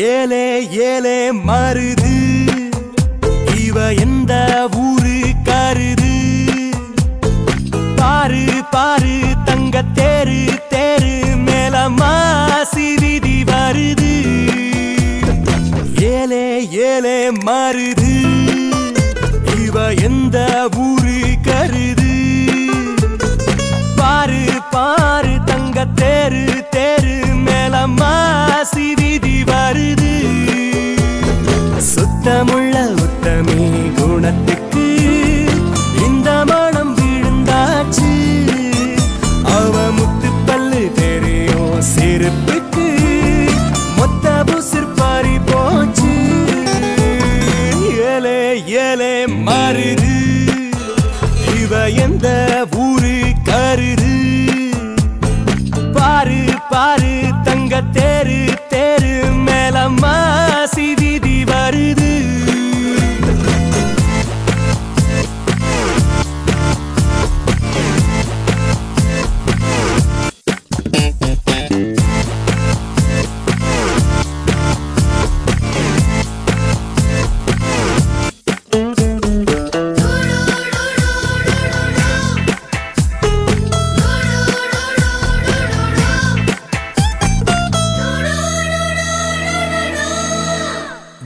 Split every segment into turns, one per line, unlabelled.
ஏலே ஏலே மருது இவ எந்த ஊரு கருது பாரு பாரு தங்க தேரு தேரு மேல மாசி விதி வருது ஏலே ஏலே மருது இவ எந்த ஊரு கருது பாரு பாரு தங்க தேரு தேரு மேல மாசி விதி வருது சுத்தமுள்ள உத்தமி குணத்துக்கு இந்த மனம் விழுந்தாச்சு அவ முத்து பல்லு தெரியும் சிரிப்புக்கு மொத்த புசிர் பாரி போச்சு ஏலே ஏலே மருது இவ எந்த ஊரு கருது பாரு பாரு தங்க தேரு தேரு மேல மாசி விதி வருது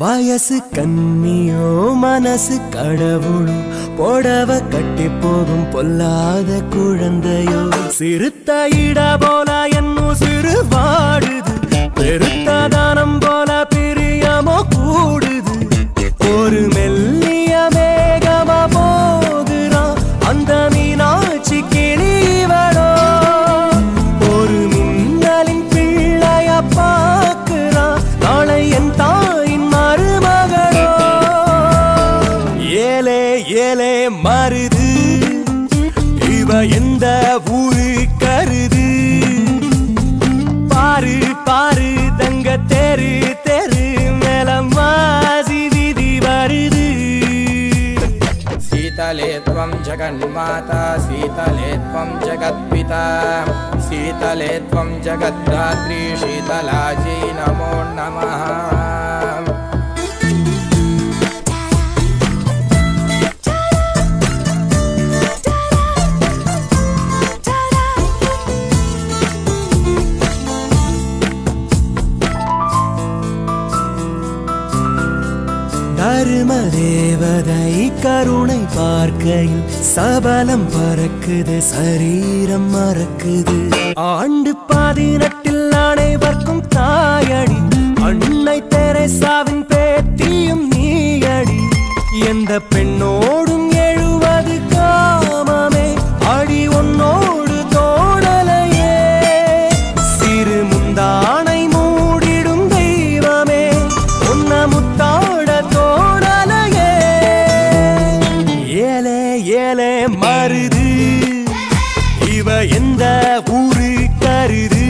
வயசு கண்ணியோ மனசு கடவுளோ போடவ கட்டி போகும் பொல்லாத குழந்தையோ சிறுத்த இட போல என்னும் சிறு வாடுது பெருத்த தானம் போல பிரியமோ கூடுது ஒரு மெல்லிய மேகமா போகிறான் அந்த மீனாட்சி கிளிவளோ ஒரு மின்னலின் பிள்ளைய பார்க்கிறான் நாளை என் தாயின் மருமகளோ ஏலே ஏலே மருது இவ எந்த ஊரு கருது பாரு பாரு தங்க தேரு தேரு மேல மாசி விதி வருது
शीतले त्वं जगन्माता शीतले त्वं जगत्पिता शीतले त्वं जगद्धात्री शीतलाजी नमो नमः
தர்ம தேவதை கருணை பார்க்கையில் சபலம் பறக்குது சரீரம் மறக்குது ஆண்டு 18 அனைவர்க்கும் தாயடி அன்னை தெரேசாவின் பேத்தியும் நீயடி எந்த பெண்ணோடும் 70 காமமே அடி உன்னோடு தோணலையே சிறு முந்தானை மூடிடும் தெய்வமே உன்ன முத்தாட தோணலையே ஏலே ஏலே மருது இவ எந்த ஊரு கருது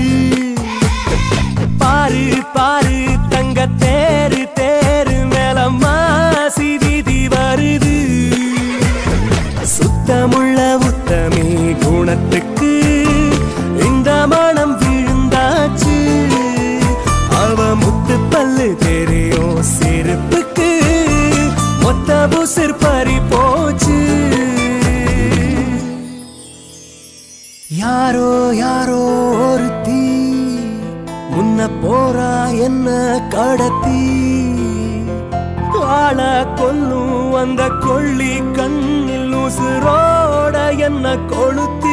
பாரு பாரு தங்க தேரு தேரு மேல மாசி விதி வருது சுத்தமுள்ள உத்தமி குணத்துக்கு இந்த மனம் விழுந்தாச்சு அவ முத்து பல்லு தெரியும் சிரிப்புக்கு மொத்த புசிர் பறி போச்சு யாரோ யாரோ ஒருத்தி முன்ன போறா என்ன கடத்தி ஆள கொல்லும் அந்த கொள்ளி கண்ணில் உசுரோட என்ன கொளுத்தி